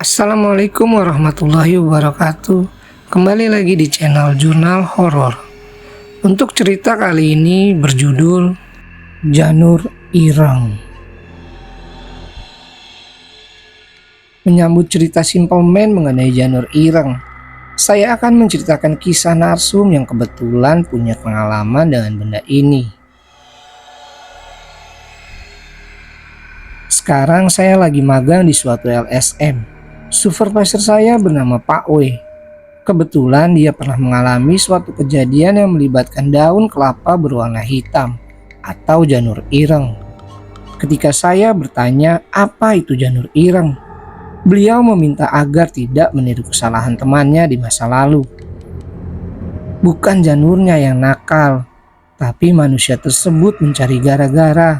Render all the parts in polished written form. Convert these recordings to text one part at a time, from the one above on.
Assalamualaikum warahmatullahi wabarakatuh. Kembali lagi di channel Jurnal Horor. Untuk cerita kali ini berjudul Janur Ireng. Menyambut cerita Simple Man mengenai Janur Ireng, saya akan menceritakan kisah narsum yang kebetulan punya pengalaman dengan benda ini. Sekarang saya lagi magang di suatu LSM. Supervisor saya bernama Pak W. Kebetulan dia pernah mengalami suatu kejadian yang melibatkan daun kelapa berwarna hitam atau janur ireng. Ketika saya bertanya apa itu janur ireng, beliau meminta agar tidak meniru kesalahan temannya di masa lalu. Bukan janurnya yang nakal, tapi manusia tersebut mencari gara-gara.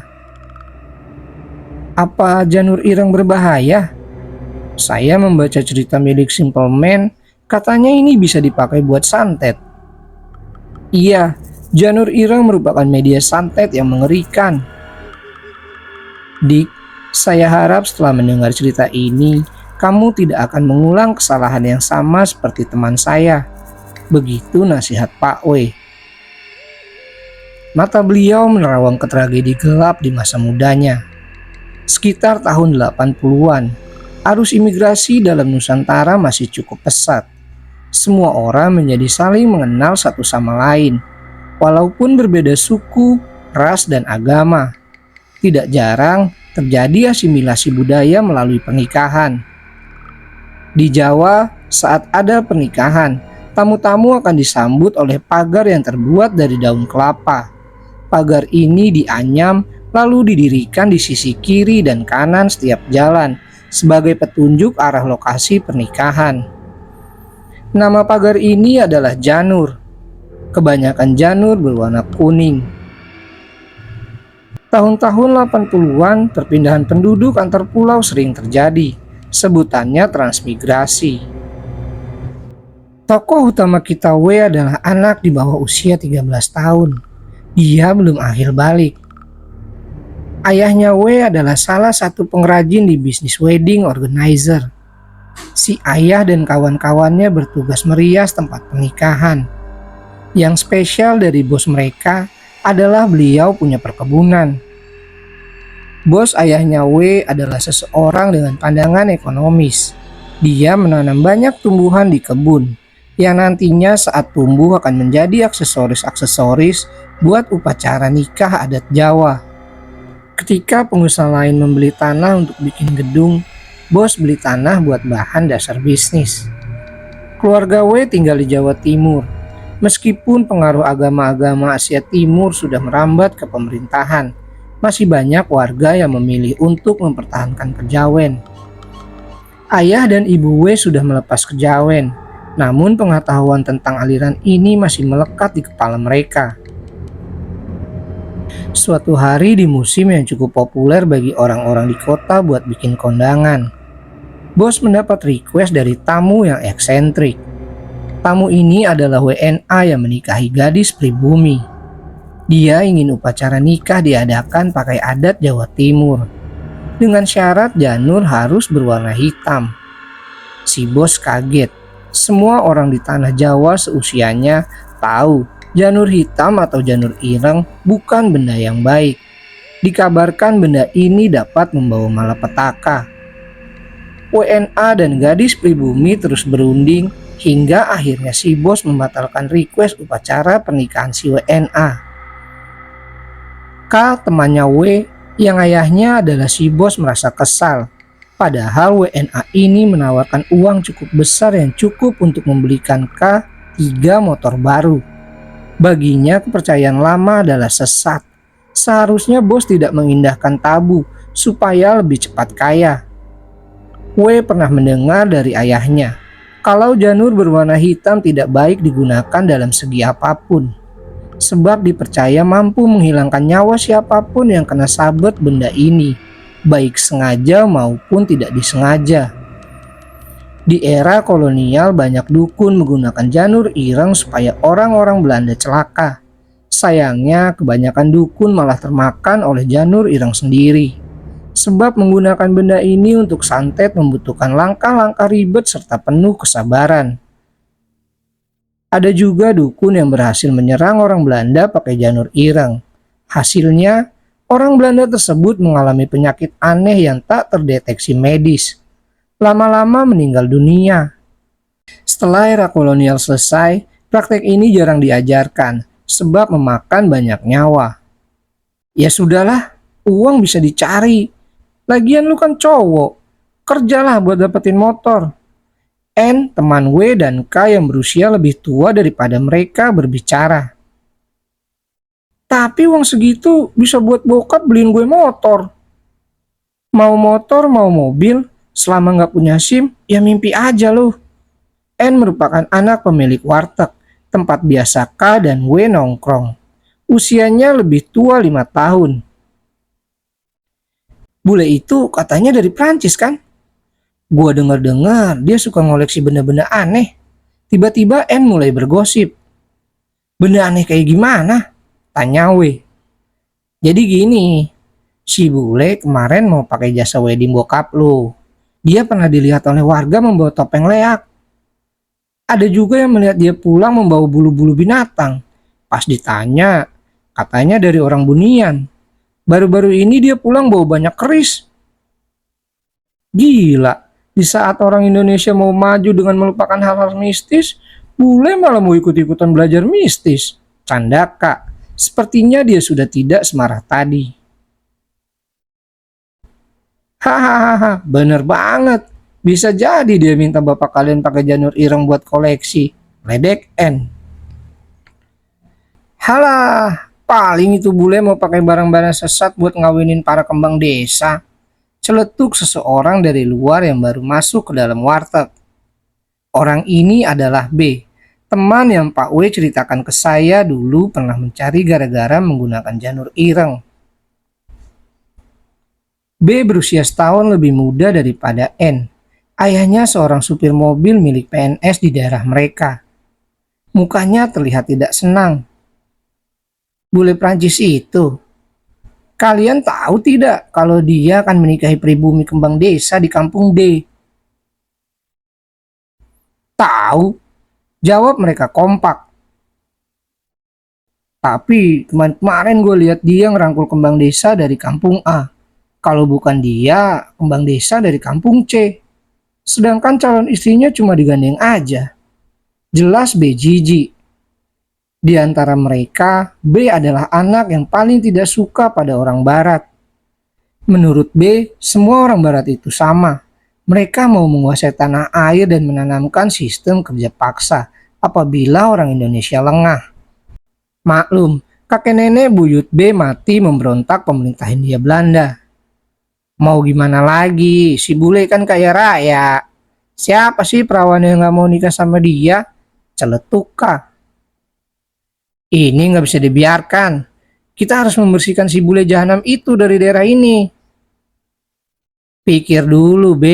Apa janur ireng berbahaya? Saya membaca cerita milik Simple Man, katanya ini bisa dipakai buat santet. Iya, janur ireng merupakan media santet yang mengerikan. Dik, saya harap setelah mendengar cerita ini, kamu tidak akan mengulang kesalahan yang sama seperti teman saya. Begitu nasihat Pak W. Mata beliau menerawang ke tragedi gelap di masa mudanya. Sekitar tahun 80-an. Arus imigrasi dalam Nusantara masih cukup pesat. Semua orang menjadi saling mengenal satu sama lain, walaupun berbeda suku, ras, dan agama. Tidak jarang terjadi asimilasi budaya melalui pernikahan. Di Jawa, saat ada pernikahan, tamu-tamu akan disambut oleh pagar yang terbuat dari daun kelapa. Pagar ini dianyam lalu didirikan di sisi kiri dan kanan setiap jalan, sebagai petunjuk arah lokasi pernikahan. Nama pagar ini adalah janur. Kebanyakan janur berwarna kuning. Tahun-tahun 80-an, perpindahan penduduk antar pulau sering terjadi. Sebutannya transmigrasi. Tokoh utama kita W adalah anak di bawah usia 13 tahun. Dia belum akhir balik. Ayahnya W adalah salah satu pengrajin di bisnis wedding organizer. Si ayah dan kawan-kawannya bertugas merias tempat pernikahan. Yang spesial dari bos mereka adalah beliau punya perkebunan. Bos ayahnya W adalah seseorang dengan pandangan ekonomis. Dia menanam banyak tumbuhan di kebun, yang nantinya saat tumbuh akan menjadi aksesoris-aksesoris buat upacara nikah adat Jawa. Ketika pengusaha lain membeli tanah untuk bikin gedung, bos beli tanah buat bahan dasar bisnis. Keluarga W tinggal di Jawa Timur. Meskipun pengaruh agama-agama Asia Timur sudah merambat ke pemerintahan, masih banyak warga yang memilih untuk mempertahankan kejawen. Ayah dan ibu W sudah melepas kejawen, namun pengetahuan tentang aliran ini masih melekat di kepala mereka. Suatu hari di musim yang cukup populer bagi orang-orang di kota buat bikin kondangan, bos mendapat request dari tamu yang eksentrik. Tamu ini adalah WNA yang menikahi gadis pribumi. Dia ingin upacara nikah diadakan pakai adat Jawa Timur, dengan syarat janur harus berwarna hitam. Si bos kaget. Semua orang di tanah Jawa seusianya tahu janur hitam atau janur ireng bukan benda yang baik. Dikabarkan benda ini dapat membawa malapetaka. WNA dan gadis pribumi terus berunding hingga akhirnya si bos membatalkan request upacara pernikahan si WNA. K, temannya W, yang ayahnya adalah si bos, merasa kesal. Padahal WNA ini menawarkan uang cukup besar yang cukup untuk membelikan K 3 motor baru. Baginya kepercayaan lama adalah sesat. Seharusnya bos tidak mengindahkan tabu supaya lebih cepat kaya. W pernah mendengar dari ayahnya kalau janur berwarna hitam tidak baik digunakan dalam segi apapun, sebab dipercaya mampu menghilangkan nyawa siapapun yang kena sabet benda ini, baik sengaja maupun tidak disengaja. Di era kolonial banyak dukun menggunakan janur ireng supaya orang-orang Belanda celaka. Sayangnya kebanyakan dukun malah termakan oleh janur ireng sendiri. Sebab menggunakan benda ini untuk santet membutuhkan langkah-langkah ribet serta penuh kesabaran. Ada juga dukun yang berhasil menyerang orang Belanda pakai janur ireng. Hasilnya, orang Belanda tersebut mengalami penyakit aneh yang tak terdeteksi medis. Lama-lama meninggal dunia. Setelah era kolonial selesai, praktek ini jarang diajarkan sebab memakan banyak nyawa. Ya sudahlah, uang bisa dicari. Lagian lu kan cowok, kerjalah buat dapetin motor. N, teman W dan K yang berusia lebih tua daripada mereka berbicara. Tapi uang segitu bisa buat bokap beliin gue motor. Mau motor, mau mobil, selama nggak punya SIM, ya mimpi aja loh. N merupakan anak pemilik warteg, tempat biasa K dan W nongkrong. Usianya lebih tua 5 tahun. Bule itu katanya dari Prancis kan? Gua dengar-dengar dia suka ngoleksi benda-benda aneh. Tiba-tiba N mulai bergosip. Benda aneh kayak gimana? Tanya W. Jadi gini, si bule kemarin mau pakai jasa wedding bokap lu. Dia pernah dilihat oleh warga membawa topeng leak. Ada juga yang melihat dia pulang membawa bulu-bulu binatang. Pas ditanya, katanya dari orang Bunian. Baru-baru ini dia pulang bawa banyak keris. Gila, di saat orang Indonesia mau maju dengan melupakan hal-hal mistis, bule malah mau ikut-ikutan belajar mistis. Canda kak, sepertinya dia sudah tidak semarah tadi. Hahaha, bener banget. Bisa jadi dia minta bapak kalian pakai janur ireng buat koleksi. Ledek N. Halah, paling itu bule mau pakai barang-barang sesat buat ngawinin para kembang desa. Celetuk seseorang dari luar yang baru masuk ke dalam warteg. Orang ini adalah B, teman yang Pak W ceritakan ke saya dulu pernah mencari gara-gara menggunakan janur ireng. B berusia setahun lebih muda daripada N. Ayahnya seorang supir mobil milik PNS di daerah mereka. Mukanya terlihat tidak senang. Bule Prancis itu, kalian tahu tidak kalau dia akan menikahi pribumi kembang desa di kampung D? Tahu, jawab mereka kompak. Tapi kemarin gue lihat dia ngerangkul kembang desa dari kampung A. Kalau bukan dia, kembang desa dari kampung C. Sedangkan calon istrinya cuma digandeng aja. Jelas B jijik. Di antara mereka, B adalah anak yang paling tidak suka pada orang Barat. Menurut B, semua orang Barat itu sama. Mereka mau menguasai tanah air dan menanamkan sistem kerja paksa apabila orang Indonesia lengah. Maklum, kakek nenek buyut B mati memberontak pemerintah Hindia Belanda. Mau gimana lagi, si bule kan kaya raya. Siapa sih perawan yang gak mau nikah sama dia? Celetuk kah? Ini nggak bisa dibiarkan. Kita harus membersihkan si bule jahanam itu dari daerah ini. Pikir dulu, B.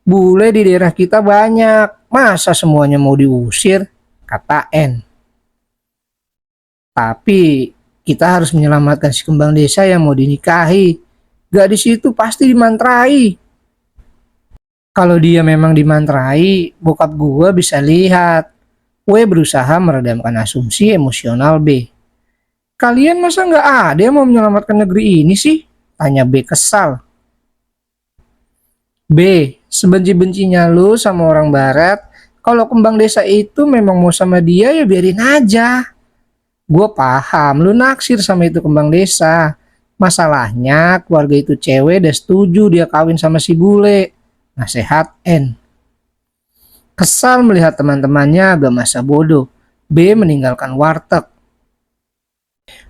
Bule di daerah kita banyak. Masa semuanya mau diusir? Kata N. Tapi kita harus menyelamatkan si kembang desa yang mau dinikahi. Gadis itu pasti dimantrai. Kalau dia memang dimantrai, bokap gua bisa lihat. W berusaha meredamkan asumsi emosional B. Kalian masa nggak ada yang mau menyelamatkan negeri ini sih? Tanya B kesal. B, sebenci-bencinya lu sama orang Barat, kalau kembang desa itu memang mau sama dia ya biarin aja. Gue paham, lu naksir sama itu kembang desa. Masalahnya keluarga itu cewek udah setuju dia kawin sama si bule. Nasihat N. Kesal melihat teman-temannya agak masa bodoh, B meninggalkan warteg.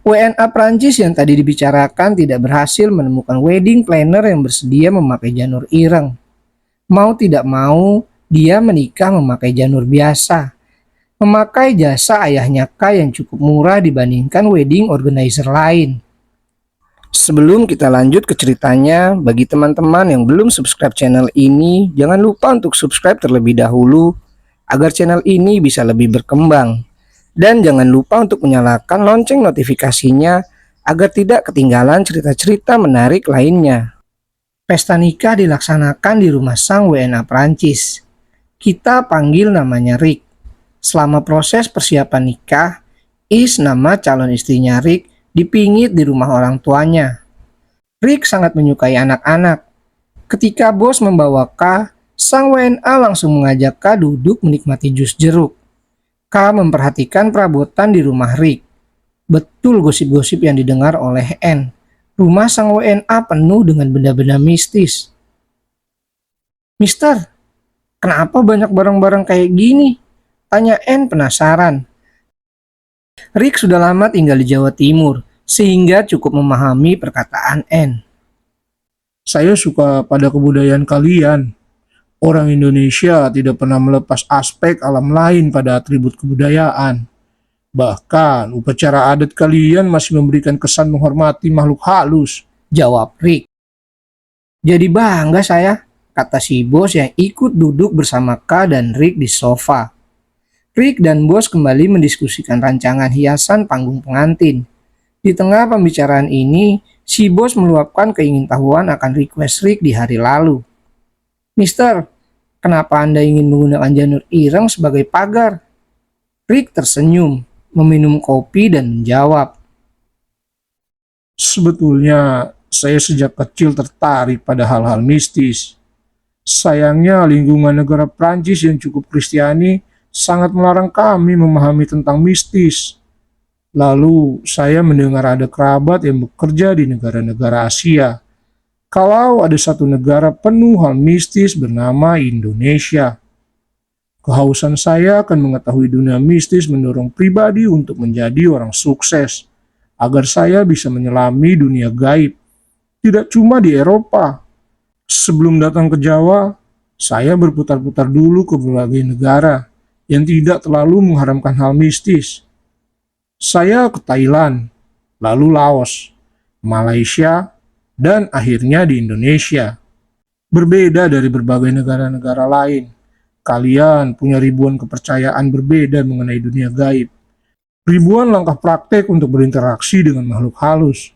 WNA Prancis yang tadi dibicarakan tidak berhasil menemukan wedding planner yang bersedia memakai janur ireng. Mau tidak mau, dia menikah memakai janur biasa. Memakai jasa ayahnya K yang cukup murah dibandingkan wedding organizer lain. Sebelum kita lanjut ke ceritanya, bagi teman-teman yang belum subscribe channel ini, jangan lupa untuk subscribe terlebih dahulu agar channel ini bisa lebih berkembang. Dan jangan lupa untuk menyalakan lonceng notifikasinya agar tidak ketinggalan cerita-cerita menarik lainnya. Pesta nikah dilaksanakan di rumah sang WNA Prancis. Kita panggil namanya Rick. Selama proses persiapan nikah, Is, nama calon istrinya Rick, dipingit di rumah orang tuanya. Rick sangat menyukai anak-anak. Ketika bos membawa K, sang WNA langsung mengajak K duduk menikmati jus jeruk. K memperhatikan perabotan di rumah Rick. Betul gosip-gosip yang didengar oleh N. Rumah sang WNA penuh dengan benda-benda mistis. Mister, kenapa banyak barang-barang kayak gini? Tanya N penasaran. Rick sudah lama tinggal di Jawa Timur, sehingga cukup memahami perkataan N. Saya suka pada kebudayaan kalian. Orang Indonesia tidak pernah melepas aspek alam lain pada atribut kebudayaan. Bahkan, upacara adat kalian masih memberikan kesan menghormati makhluk halus. Jawab Rick. Jadi bangga saya, kata si bos yang ikut duduk bersama K dan Rick di sofa. Rick dan bos kembali mendiskusikan rancangan hiasan panggung pengantin. Di tengah pembicaraan ini, si bos meluapkan keingintahuan akan request Rick di hari lalu. Mister, kenapa Anda ingin menggunakan janur ireng sebagai pagar? Rick tersenyum, meminum kopi dan menjawab. Sebetulnya, saya sejak kecil tertarik pada hal-hal mistis. Sayangnya, lingkungan negara Prancis yang cukup Kristiani sangat melarang kami memahami tentang mistis. Lalu, saya mendengar ada kerabat yang bekerja di negara-negara Asia. Kalau ada satu negara penuh hal mistis bernama Indonesia. Kehausan saya akan mengetahui dunia mistis mendorong pribadi untuk menjadi orang sukses, agar saya bisa menyelami dunia gaib, tidak cuma di Eropa. Sebelum datang ke Jawa, saya berputar-putar dulu ke berbagai negara yang tidak terlalu mengharamkan hal mistis. Saya ke Thailand, lalu Laos, Malaysia, dan akhirnya di Indonesia. Berbeda dari berbagai negara-negara lain, kalian punya ribuan kepercayaan berbeda mengenai dunia gaib. Ribuan langkah praktek untuk berinteraksi dengan makhluk halus.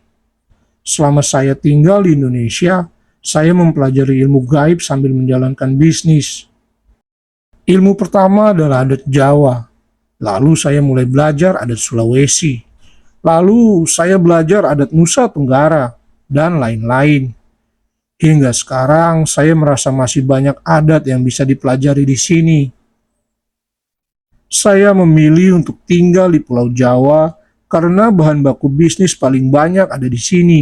Selama saya tinggal di Indonesia, saya mempelajari ilmu gaib sambil menjalankan bisnis. Ilmu pertama adalah adat Jawa. Lalu saya mulai belajar adat Sulawesi. Lalu saya belajar adat Nusa Tenggara, dan lain-lain. Hingga sekarang saya merasa masih banyak adat yang bisa dipelajari di sini. Saya memilih untuk tinggal di Pulau Jawa karena bahan baku bisnis paling banyak ada di sini.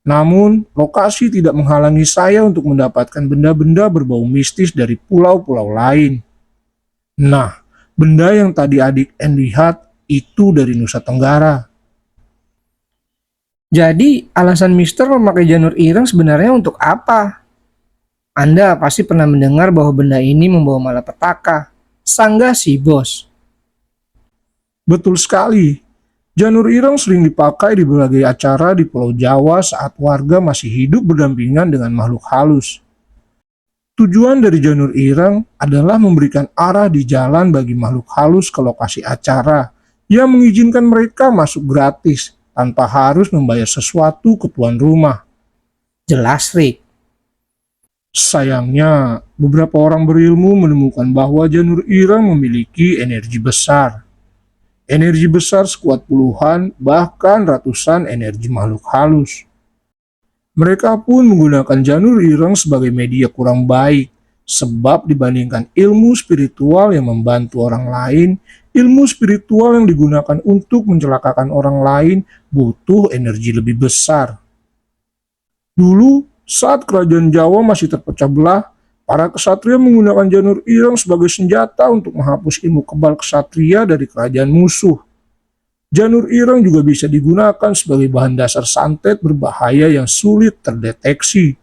Namun, lokasi tidak menghalangi saya untuk mendapatkan benda-benda berbau mistis dari pulau-pulau lain. Nah, benda yang tadi adik N lihat itu dari Nusa Tenggara. Jadi, alasan Mister memakai janur ireng sebenarnya untuk apa? Anda pasti pernah mendengar bahwa benda ini membawa malapetaka. Sanggah si bos. Betul sekali. Janur ireng sering dipakai di berbagai acara di Pulau Jawa saat warga masih hidup berdampingan dengan makhluk halus. Tujuan dari janur ireng adalah memberikan arah di jalan bagi makhluk halus ke lokasi acara yang mengizinkan mereka masuk gratis tanpa harus membayar sesuatu ke tuan rumah. Jelas, Rick. Sayangnya, beberapa orang berilmu menemukan bahwa janur ireng memiliki energi besar. Energi besar sekuat puluhan, bahkan ratusan energi makhluk halus. Mereka pun menggunakan janur ireng sebagai media kurang baik, sebab dibandingkan ilmu spiritual yang membantu orang lain, ilmu spiritual yang digunakan untuk mencelakakan orang lain butuh energi lebih besar. Dulu, saat kerajaan Jawa masih terpecah belah, para kesatria menggunakan janur ireng sebagai senjata untuk menghapus ilmu kebal kesatria dari kerajaan musuh. Janur ireng juga bisa digunakan sebagai bahan dasar santet berbahaya yang sulit terdeteksi.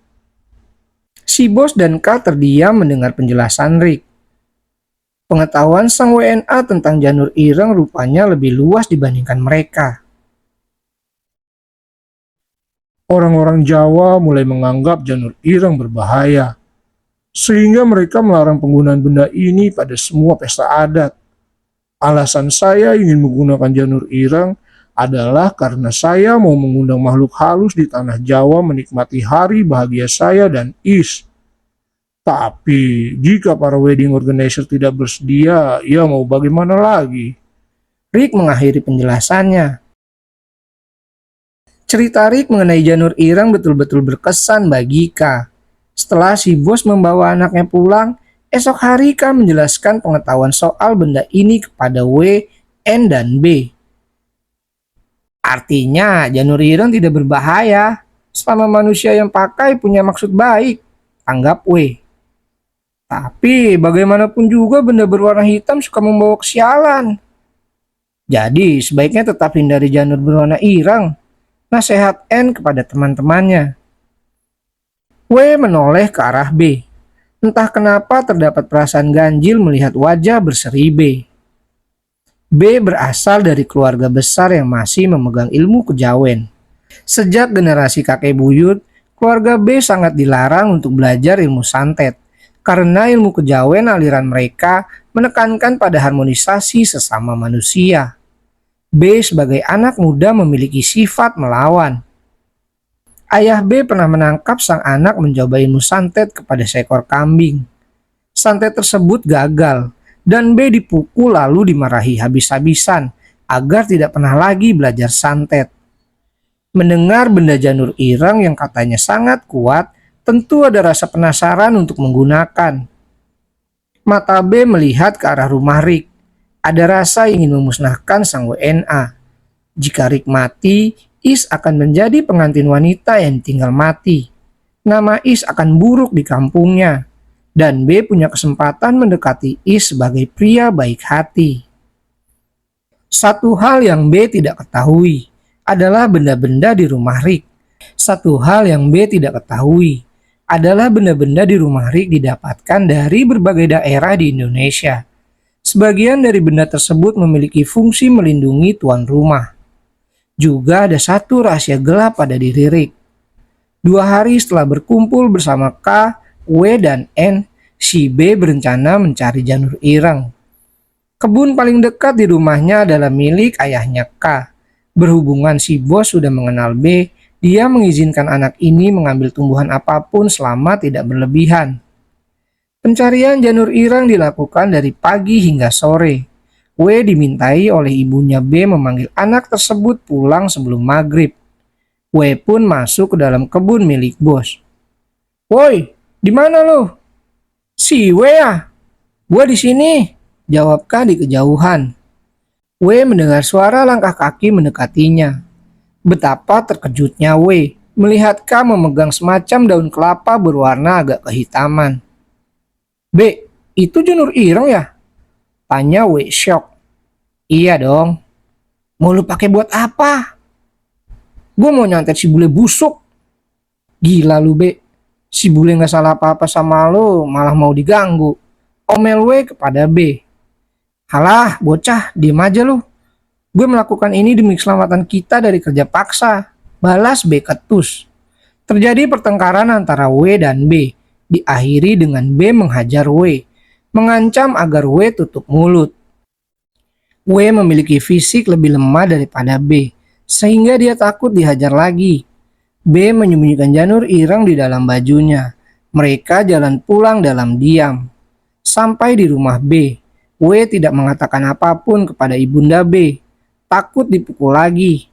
Si bos dan K terdiam mendengar penjelasan Rick. Pengetahuan sang WNA tentang janur ireng rupanya lebih luas dibandingkan mereka. Orang-orang Jawa mulai menganggap janur ireng berbahaya, sehingga mereka melarang penggunaan benda ini pada semua pesta adat. Alasan saya ingin menggunakan janur ireng adalah karena saya mau mengundang makhluk halus di tanah Jawa menikmati hari bahagia saya dan Is. Tapi jika para wedding organizer tidak bersedia, ya mau bagaimana lagi? Rick mengakhiri penjelasannya. Cerita Rick mengenai janur Ireng betul-betul berkesan bagi K. Setelah si bos membawa anaknya pulang, esok hari K menjelaskan pengetahuan soal benda ini kepada W, N, dan B. Artinya janur Ireng tidak berbahaya selama manusia yang pakai punya maksud baik, anggap W. Tapi bagaimanapun juga benda berwarna hitam suka membawa kesialan. Jadi sebaiknya tetap hindari janur berwarna ireng. Nasihat N kepada teman-temannya. W menoleh ke arah B. Entah kenapa terdapat perasaan ganjil melihat wajah berseri B. B berasal dari keluarga besar yang masih memegang ilmu kejawen. Sejak generasi kakek buyut, keluarga B sangat dilarang untuk belajar ilmu santet. Karena ilmu kejawen aliran mereka menekankan pada harmonisasi sesama manusia. B sebagai anak muda memiliki sifat melawan. Ayah B pernah menangkap sang anak mencoba ilmu santet kepada seekor kambing. Santet tersebut gagal dan B dipukul lalu dimarahi habis-habisan agar tidak pernah lagi belajar santet. Mendengar benda janur ireng yang katanya sangat kuat, tentu ada rasa penasaran untuk menggunakan. Mata B melihat ke arah rumah Rick. Ada rasa ingin memusnahkan sang WNA. Jika Rick mati, Is akan menjadi pengantin wanita yang tinggal mati. Nama Is akan buruk di kampungnya. Dan B punya kesempatan mendekati Is sebagai pria baik hati. Satu hal yang B tidak ketahui adalah benda-benda di rumah Rick. Satu hal yang B tidak ketahui adalah benda-benda di rumah Rick didapatkan dari berbagai daerah di Indonesia. Sebagian dari benda tersebut memiliki fungsi melindungi tuan rumah. Juga ada satu rahasia gelap pada diri Rick. 2 hari setelah berkumpul bersama K, W, dan N, si B berencana mencari janur ireng. Kebun paling dekat di rumahnya adalah milik ayahnya K. Berhubungan si bos sudah mengenal B, dia mengizinkan anak ini mengambil tumbuhan apapun selama tidak berlebihan. Pencarian janur ireng dilakukan dari pagi hingga sore. W dimintai oleh ibunya B memanggil anak tersebut pulang sebelum maghrib. W pun masuk ke dalam kebun milik bos. "Woi, di mana lo?" "Si W ya? Gua di sini," jawab K di kejauhan. W mendengar suara langkah kaki mendekatinya. Betapa terkejutnya W melihat K memegang semacam daun kelapa berwarna agak kehitaman. "B, itu janur ireng ya?" tanya W shock. "Iya dong." "Mau lu pakai buat apa?" "Gue mau nyantet si bule busuk." "Gila lu B, si bule gak salah apa-apa sama lu malah mau diganggu," omel W kepada B. "Halah bocah, diem aja lu. Gue melakukan ini demi keselamatan kita dari kerja paksa," balas B ketus. Terjadi pertengkaran antara W dan B, diakhiri dengan B menghajar W, mengancam agar W tutup mulut. W memiliki fisik lebih lemah daripada B, sehingga dia takut dihajar lagi. B menyembunyikan janur ireng di dalam bajunya. Mereka jalan pulang dalam diam. Sampai di rumah B, W tidak mengatakan apapun kepada ibunda B. Takut dipukul lagi.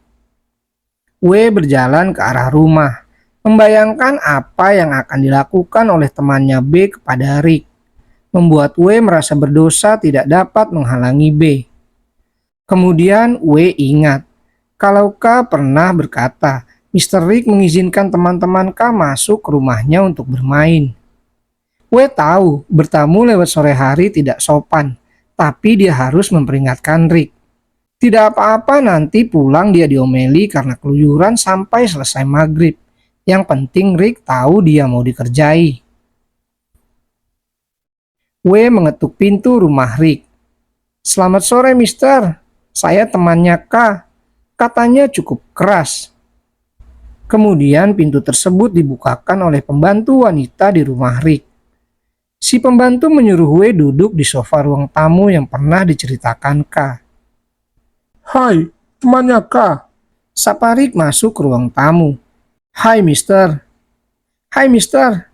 W berjalan ke arah rumah, membayangkan apa yang akan dilakukan oleh temannya B kepada Rick. Membuat W merasa berdosa tidak dapat menghalangi B. Kemudian W ingat kalau K pernah berkata Mr. Rick mengizinkan teman-teman K masuk ke rumahnya untuk bermain. W tahu bertamu lewat sore hari tidak sopan, tapi dia harus memperingatkan Rick. Tidak apa-apa nanti pulang dia diomeli karena keluyuran sampai selesai maghrib. Yang penting Rick tahu dia mau dikerjai. W mengetuk pintu rumah Rick. "Selamat sore Mister, saya temannya K," katanya cukup keras. Kemudian pintu tersebut dibukakan oleh pembantu wanita di rumah Rick. Si pembantu menyuruh W duduk di sofa ruang tamu yang pernah diceritakan K. "Hai, Temannya kah? Sapa Rick masuk ke ruang tamu. Hai mister. Hai mister.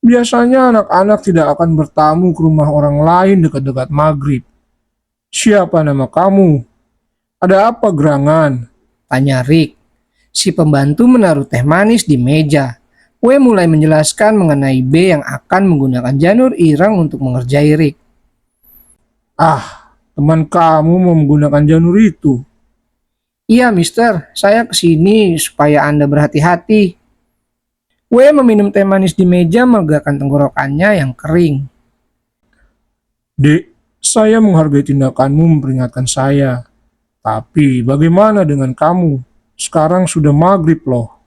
Biasanya anak-anak tidak akan bertamu ke rumah orang lain dekat-dekat maghrib. Siapa nama kamu? Ada apa gerangan? Tanya Rick. Si pembantu menaruh teh manis di meja. W mulai menjelaskan mengenai B yang akan menggunakan janur ireng untuk mengerjai Rick. Ah, teman kamu mau menggunakan janur itu. Iya mister, saya kesini supaya Anda berhati-hati. W meminum teh manis di meja melegakan tenggorokannya yang kering. Dek, saya menghargai tindakanmu memperingatkan saya. Tapi bagaimana dengan kamu? Sekarang sudah maghrib loh.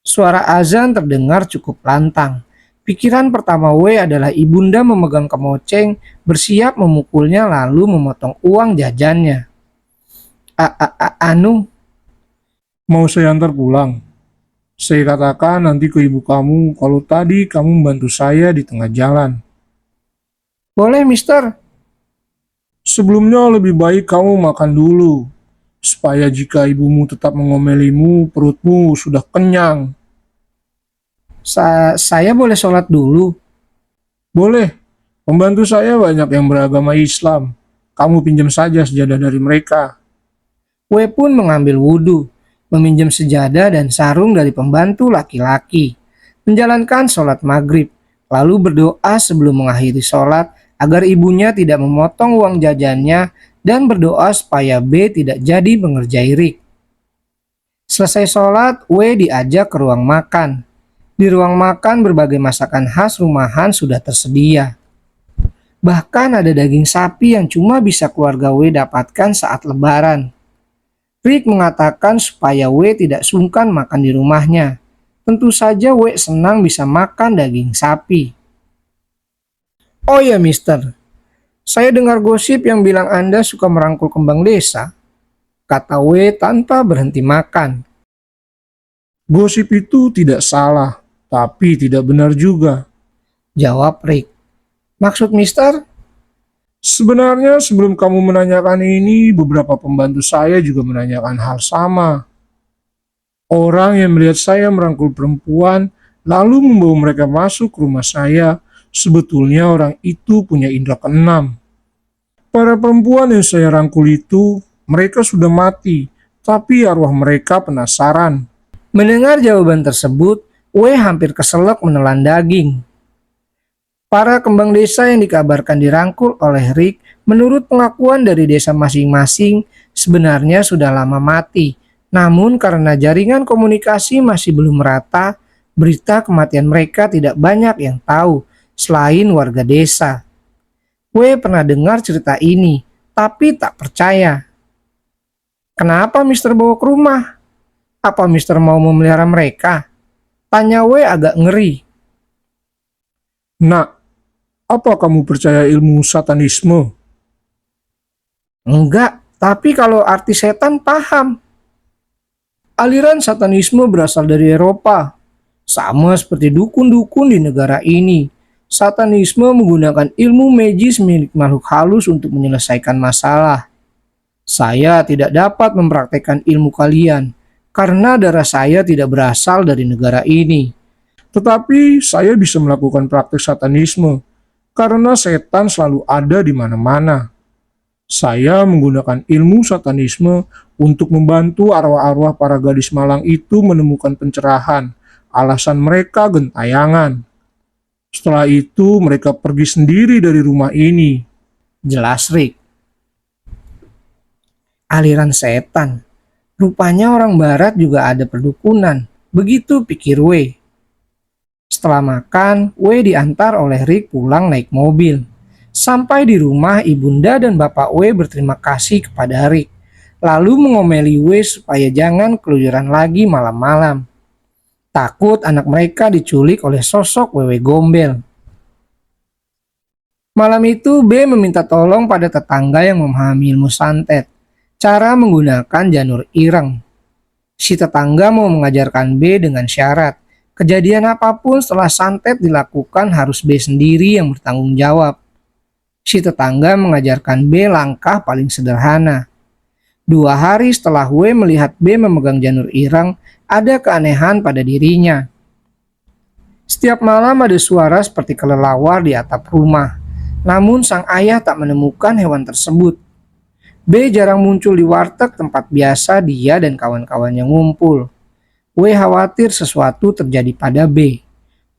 Suara azan terdengar cukup lantang. Pikiran pertama W adalah ibunda memegang kemoceng, bersiap memukulnya lalu memotong uang jajannya. Anu, Mau saya antar pulang? Saya katakan nanti ke ibu kamu kalau tadi kamu membantu saya di tengah jalan. boleh mister. Sebelumnya lebih baik kamu makan dulu. Supaya jika ibumu tetap mengomelimu, perutmu sudah kenyang. Saya boleh sholat dulu. Boleh, pembantu saya banyak yang beragama Islam. Kamu pinjam saja sejadah dari mereka. W pun mengambil wudhu, meminjam sejadah dan sarung dari pembantu laki-laki, menjalankan sholat maghrib, lalu berdoa sebelum mengakhiri sholat agar ibunya tidak memotong uang jajannya dan berdoa supaya B tidak jadi mengerjai Rick. Selesai sholat, W diajak ke ruang makan. Di ruang makan berbagai masakan khas rumahan sudah tersedia. Bahkan ada daging sapi yang cuma bisa keluarga W dapatkan saat lebaran. Rick mengatakan supaya W tidak sungkan makan di rumahnya. Tentu saja W senang bisa makan daging sapi. Oh ya mister, saya dengar gosip yang bilang Anda suka merangkul kembang desa, kata W tanpa berhenti makan. Gosip itu tidak salah, tapi tidak benar juga. Jawab Rick. Maksud mister? Sebenarnya sebelum kamu menanyakan ini, beberapa pembantu saya juga menanyakan hal sama. Orang yang melihat saya merangkul perempuan, lalu membawa mereka masuk ke rumah saya, sebetulnya orang itu punya indera keenam. Para perempuan yang saya rangkul itu, mereka sudah mati, tapi arwah mereka penasaran. Mendengar jawaban tersebut, W hampir keselak menelan daging. Para kembang desa yang dikabarkan dirangkul oleh Rick, menurut pengakuan dari desa masing-masing, sebenarnya sudah lama mati. Namun karena jaringan komunikasi masih belum merata, berita kematian mereka tidak banyak yang tahu selain warga desa. W pernah dengar cerita ini, tapi tak percaya. Kenapa Mister bawa ke rumah? Apa Mister mau memelihara mereka? Tanya W agak ngeri. Nak, apa kamu percaya ilmu satanisme? Enggak, tapi kalau arti setan paham. Aliran satanisme berasal dari Eropa. Sama seperti dukun-dukun di negara ini. Satanisme menggunakan ilmu magis milik makhluk halus untuk menyelesaikan masalah. Saya tidak dapat mempraktekkan ilmu kalian karena darah saya tidak berasal dari negara ini. Tetapi saya bisa melakukan praktek satanisme karena setan selalu ada di mana-mana. Saya menggunakan ilmu satanisme untuk membantu arwah-arwah para gadis malang itu menemukan pencerahan. Alasan mereka gentayangan. Setelah itu mereka pergi sendiri dari rumah ini. Jelas Rick. Aliran setan. Rupanya orang barat juga ada perdukunan. Begitu pikir W. Setelah makan, W diantar oleh Rick pulang naik mobil. Sampai di rumah, ibunda dan bapak W berterima kasih kepada Rick. Lalu mengomeli W supaya jangan keluyuran lagi malam-malam. Takut anak mereka diculik oleh sosok wewe gombel. Malam itu B meminta tolong pada tetangga yang memahami ilmu santet. Cara menggunakan janur ireng. Si tetangga mau mengajarkan B dengan syarat. Kejadian apapun setelah santet dilakukan harus B sendiri yang bertanggung jawab. Si tetangga mengajarkan B langkah paling sederhana. 2 hari setelah W melihat B memegang janur ireng, ada keanehan pada dirinya. Setiap malam ada suara seperti kelelawar di atap rumah. Namun sang ayah tak menemukan hewan tersebut. B jarang muncul di warteg tempat biasa dia dan kawan-kawannya ngumpul. W khawatir sesuatu terjadi pada B.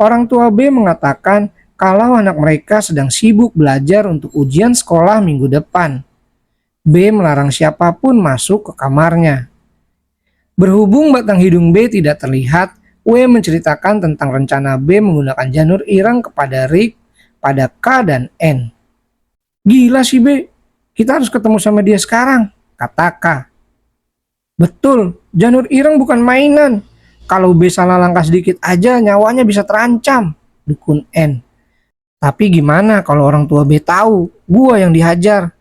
Orang tua B mengatakan kalau anak mereka sedang sibuk belajar untuk ujian sekolah minggu depan. B melarang siapapun masuk ke kamarnya. Berhubung batang hidung B tidak terlihat, W menceritakan tentang rencana B menggunakan janur ireng kepada Rick pada K dan N. Gila sih B, kita harus ketemu sama dia sekarang, kata K. Betul, janur ireng bukan mainan. Kalau B salah langkah sedikit aja nyawanya bisa terancam, dukun N. Tapi gimana kalau orang tua B tahu, gua yang dihajar.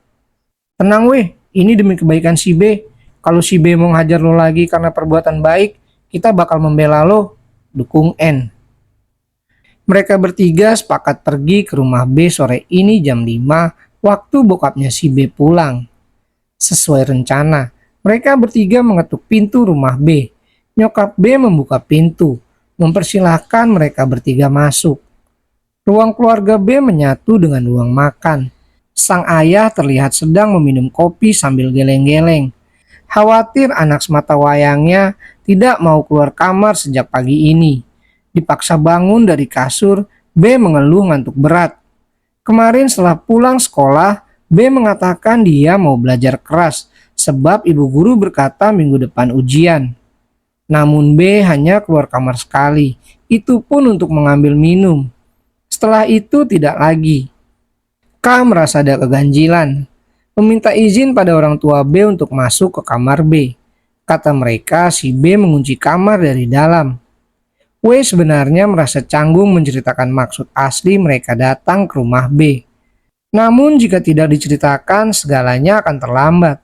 Tenang weh, ini demi kebaikan si B. Kalau si B mau hajar lo lagi karena perbuatan baik, kita bakal membela lo, dukung N. Mereka bertiga sepakat pergi ke rumah B sore ini jam 5 waktu bokapnya si B pulang. Sesuai rencana, mereka bertiga mengetuk pintu rumah B. Nyokap B membuka pintu, mempersilahkan mereka bertiga masuk. Ruang keluarga B menyatu dengan ruang makan. Sang ayah terlihat sedang meminum kopi sambil geleng-geleng. Khawatir anak semata wayangnya tidak mau keluar kamar sejak pagi ini. Dipaksa bangun dari kasur, B mengeluh ngantuk berat. Kemarin setelah pulang sekolah, B mengatakan dia mau belajar keras sebab ibu guru berkata minggu depan ujian. Namun B hanya keluar kamar sekali, itu pun untuk mengambil minum. Setelah itu tidak lagi. K merasa ada keganjilan. Meminta izin pada orang tua B untuk masuk ke kamar B. Kata mereka si B mengunci kamar dari dalam. W sebenarnya merasa canggung menceritakan maksud asli mereka datang ke rumah B. Namun jika tidak diceritakan segalanya akan terlambat.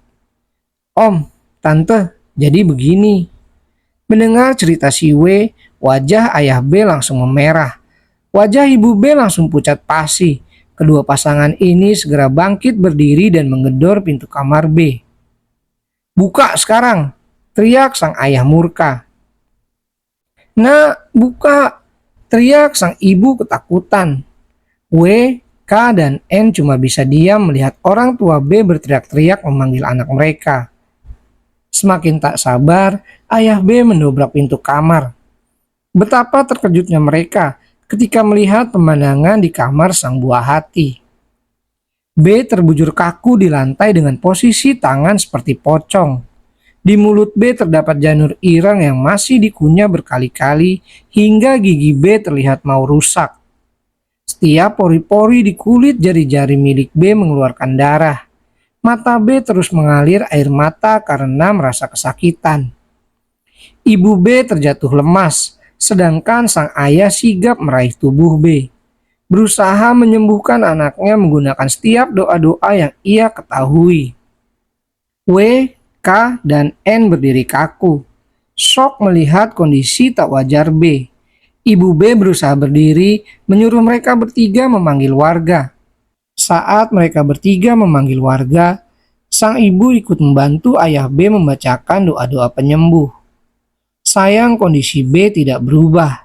Om, tante, jadi begini. Mendengar cerita si W, wajah ayah B langsung memerah. Wajah ibu B langsung pucat pasi. Kedua pasangan ini segera bangkit berdiri dan menggedor pintu kamar B. Buka sekarang, teriak sang ayah murka. Nak, buka, teriak sang ibu ketakutan. W, K, dan N cuma bisa diam melihat orang tua B berteriak-teriak memanggil anak mereka. Semakin tak sabar, ayah B mendobrak pintu kamar. Betapa terkejutnya mereka ketika melihat pemandangan di kamar sang buah hati. B terbujur kaku di lantai dengan posisi tangan seperti pocong. Di mulut B terdapat janur ireng yang masih dikunyah berkali-kali hingga gigi B terlihat mau rusak. Setiap pori-pori di kulit jari-jari milik B mengeluarkan darah. Mata B terus mengalir air mata karena merasa kesakitan. Ibu B terjatuh lemas. Sedangkan sang ayah sigap meraih tubuh B, berusaha menyembuhkan anaknya menggunakan setiap doa-doa yang ia ketahui. W, K, dan N berdiri kaku, shock melihat kondisi tak wajar B. Ibu B berusaha berdiri, menyuruh mereka bertiga memanggil warga. Saat mereka bertiga memanggil warga, sang ibu ikut membantu ayah B membacakan doa-doa penyembuh. Sayang kondisi B tidak berubah.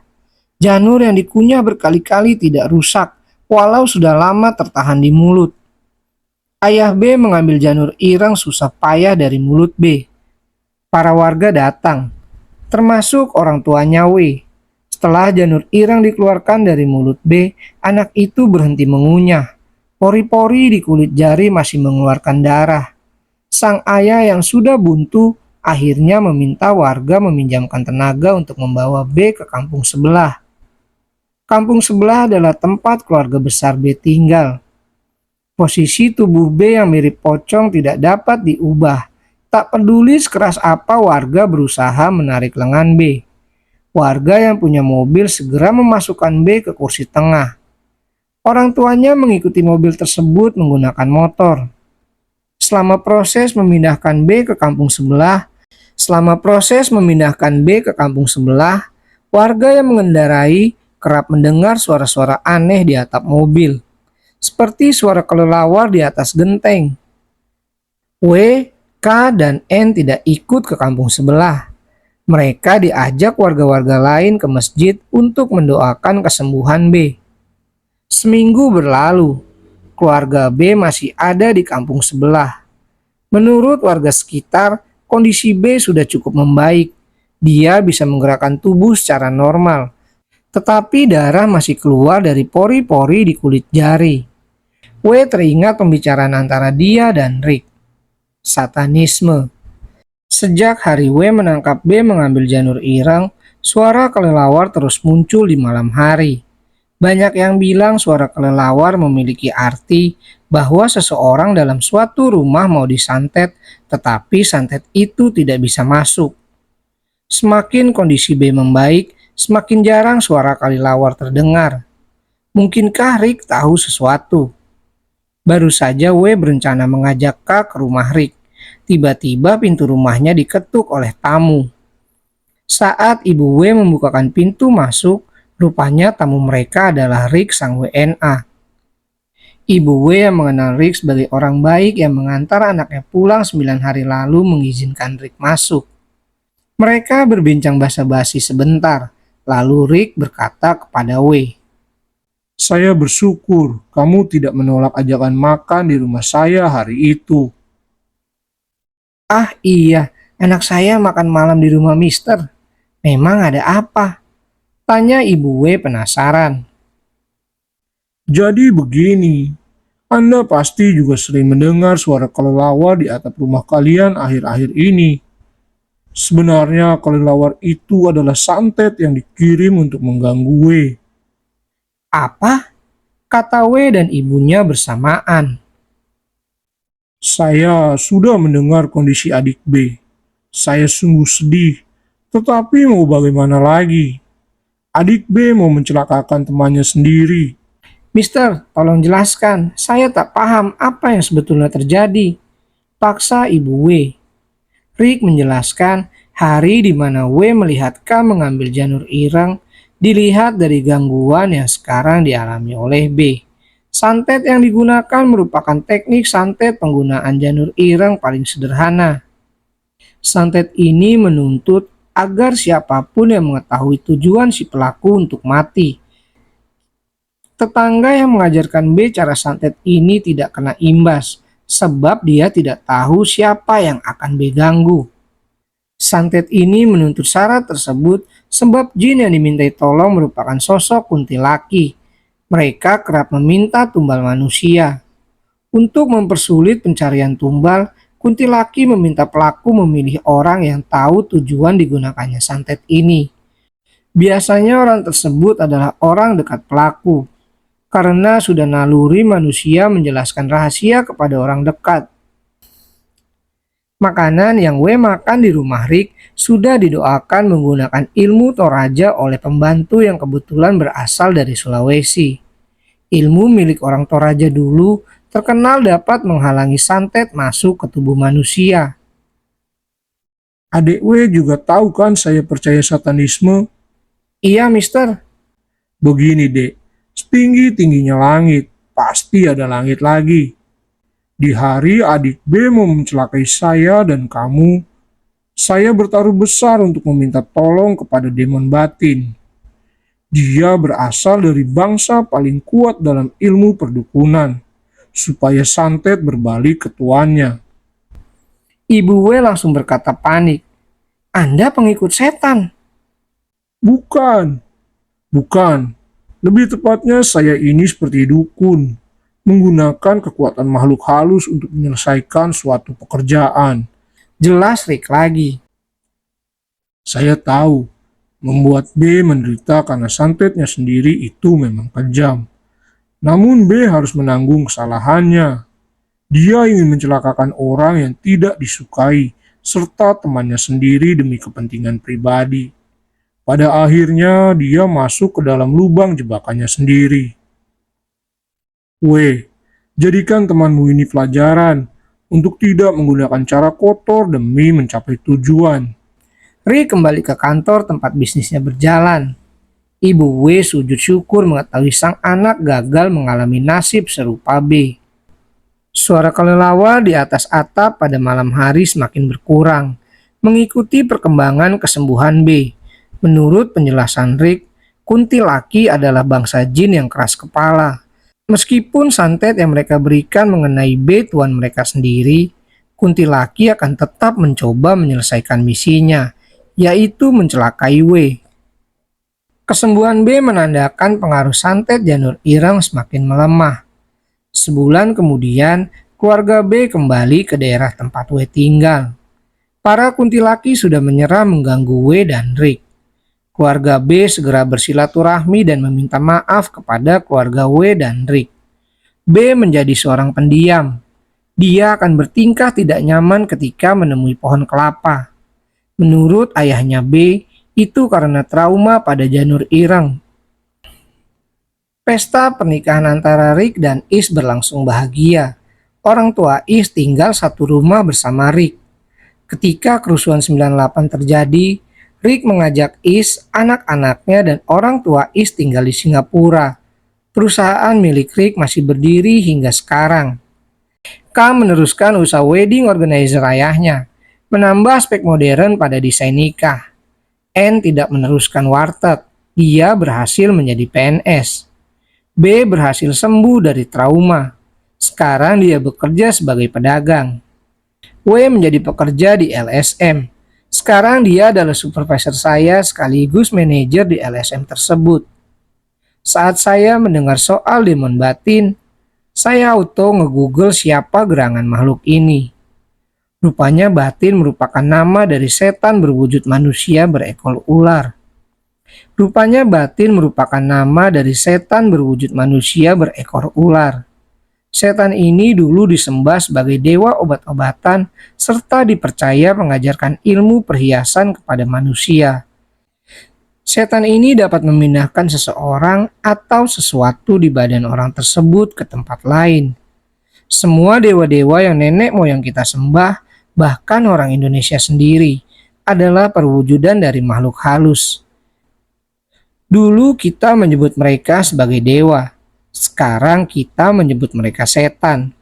Janur yang dikunyah berkali-kali tidak rusak, walau sudah lama tertahan di mulut. Ayah B mengambil janur ireng susah payah dari mulut B. Para warga datang, termasuk orang tuanya W. Setelah janur ireng dikeluarkan dari mulut B, anak itu berhenti mengunyah. Pori-pori di kulit jari masih mengeluarkan darah. Sang ayah yang sudah buntu akhirnya meminta warga meminjamkan tenaga untuk membawa B ke kampung sebelah. Kampung sebelah adalah tempat keluarga besar B tinggal. Posisi tubuh B yang mirip pocong tidak dapat diubah. Tak peduli sekeras apa warga berusaha menarik lengan B. Warga yang punya mobil segera memasukkan B ke kursi tengah. Orang tuanya mengikuti mobil tersebut menggunakan motor. Selama proses memindahkan B ke kampung sebelah, warga yang mengendarai kerap mendengar suara-suara aneh di atap mobil, seperti suara kelelawar di atas genteng. W, K dan N tidak ikut ke kampung sebelah. Mereka diajak warga-warga lain ke masjid untuk mendoakan kesembuhan B. Seminggu berlalu, keluarga B masih ada di kampung sebelah. Menurut warga sekitar, kondisi B sudah cukup membaik. Dia bisa menggerakkan tubuh secara normal, tetapi darah masih keluar dari pori-pori di kulit jari. W teringat pembicaraan antara dia dan Rick. Satanisme. Sejak hari W menangkap B mengambil janur irang, suara kelelawar terus muncul di malam hari. Banyak yang bilang suara kelelawar memiliki arti bahwa seseorang dalam suatu rumah mau disantet, tetapi santet itu tidak bisa masuk. Semakin kondisi B membaik, semakin jarang suara kelelawar terdengar. Mungkinkah Rick tahu sesuatu? Baru saja W berencana mengajak K ke rumah Rick. Tiba-tiba pintu rumahnya diketuk oleh tamu. Saat ibu W membukakan pintu masuk, rupanya tamu mereka adalah Rick sang WNA. Ibu W yang mengenal Rick sebagai orang baik yang mengantar anaknya pulang 9 hari lalu mengizinkan Rick masuk. Mereka berbincang basa-basi sebentar, lalu Rick berkata kepada W. Saya bersyukur kamu tidak menolak ajakan makan di rumah saya hari itu. Ah iya, anak saya makan malam di rumah Mister. Memang ada apa? Tanya ibu W penasaran. Jadi begini, Anda pasti juga sering mendengar suara kelelawar di atap rumah kalian akhir-akhir ini. Sebenarnya kelelawar itu adalah santet yang dikirim untuk mengganggu W. Apa? Kata W dan ibunya bersamaan. Saya sudah mendengar kondisi adik B. Saya sungguh sedih, tetapi mau bagaimana lagi? Adik B mau mencelakakan temannya sendiri. Mister, tolong jelaskan. Saya tak paham apa yang sebetulnya terjadi. Paksa ibu W. Rick menjelaskan hari di mana W melihat K mengambil janur irang dilihat dari gangguan yang sekarang dialami oleh B. Santet yang digunakan merupakan teknik santet penggunaan janur irang paling sederhana. Santet ini menuntut agar siapapun yang mengetahui tujuan si pelaku untuk mati. Tetangga yang mengajarkan B cara santet ini tidak kena imbas, sebab dia tidak tahu siapa yang akan B ganggu. Santet ini menuntut syarat tersebut sebab jin yang dimintai tolong merupakan sosok kuntilaki. Mereka kerap meminta tumbal manusia. Untuk mempersulit pencarian tumbal, kuntilaki meminta pelaku memilih orang yang tahu tujuan digunakannya santet ini. Biasanya orang tersebut adalah orang dekat pelaku, karena sudah naluri manusia menjelaskan rahasia kepada orang dekat. Makanan yang W makan di rumah Rick sudah didoakan menggunakan ilmu Toraja oleh pembantu yang kebetulan berasal dari Sulawesi. Ilmu milik orang Toraja dulu terkenal dapat menghalangi santet masuk ke tubuh manusia. Adik W juga tahu kan saya percaya satanisme. Iya, Mister. Begini dek, setinggi-tingginya langit, pasti ada langit lagi. Di hari adik B mau mencelakai saya dan kamu, saya bertaruh besar untuk meminta tolong kepada demon batin. Dia berasal dari bangsa paling kuat dalam ilmu perdukunan, supaya santet berbalik ke tuannya. Ibu W langsung berkata panik. Anda pengikut setan. Bukan, bukan. Lebih tepatnya saya ini seperti dukun, menggunakan kekuatan makhluk halus untuk menyelesaikan suatu pekerjaan. Jelas Rick lagi. Saya tahu, membuat B menderita karena santetnya sendiri itu memang kejam. Namun B harus menanggung kesalahannya. Dia ingin mencelakakan orang yang tidak disukai, serta temannya sendiri demi kepentingan pribadi. Pada akhirnya dia masuk ke dalam lubang jebakannya sendiri. W, jadikan temanmu ini pelajaran untuk tidak menggunakan cara kotor demi mencapai tujuan. Rick kembali ke kantor tempat bisnisnya berjalan. Ibu W sujud syukur mengetahui sang anak gagal mengalami nasib serupa B. Suara kelelawar di atas atap pada malam hari semakin berkurang, mengikuti perkembangan kesembuhan B. Menurut penjelasan Rick, kuntilaki adalah bangsa jin yang keras kepala. Meskipun santet yang mereka berikan mengenai B tuan mereka sendiri, kuntilaki akan tetap mencoba menyelesaikan misinya, yaitu mencelakai W. Kesembuhan B menandakan pengaruh santet janur ireng semakin melemah. Sebulan kemudian, keluarga B kembali ke daerah tempat W tinggal. Para kuntilaki sudah menyerah mengganggu W dan Rick. Keluarga B segera bersilaturahmi dan meminta maaf kepada keluarga W dan Rick. B menjadi seorang pendiam. Dia akan bertingkah tidak nyaman ketika menemui pohon kelapa. Menurut ayahnya B, itu karena trauma pada janur ireng. Pesta pernikahan antara Rick dan Is berlangsung bahagia. Orang tua Is tinggal satu rumah bersama Rick. Ketika kerusuhan 98 terjadi, Rick mengajak Is, anak-anaknya dan orang tua Is tinggal di Singapura. Perusahaan milik Rick masih berdiri hingga sekarang. K meneruskan usaha wedding organizer ayahnya, menambah aspek modern pada desain nikah. N tidak meneruskan warteg, dia berhasil menjadi PNS. B berhasil sembuh dari trauma. Sekarang dia bekerja sebagai pedagang. W menjadi pekerja di LSM. Sekarang dia adalah supervisor saya sekaligus manajer di LSM tersebut. Saat saya mendengar soal demon batin, saya auto nge-google siapa gerangan makhluk ini. Rupanya batin merupakan nama dari setan berwujud manusia berekor ular. Rupanya batin merupakan nama dari setan berwujud manusia berekor ular. Setan ini dulu disembah sebagai dewa obat-obatan serta dipercaya mengajarkan ilmu perhiasan kepada manusia. Setan ini dapat memindahkan seseorang atau sesuatu di badan orang tersebut ke tempat lain. Semua dewa-dewa yang nenek moyang kita sembah, bahkan orang Indonesia sendiri, adalah perwujudan dari makhluk halus. Dulu kita menyebut mereka sebagai dewa, sekarang kita menyebut mereka setan.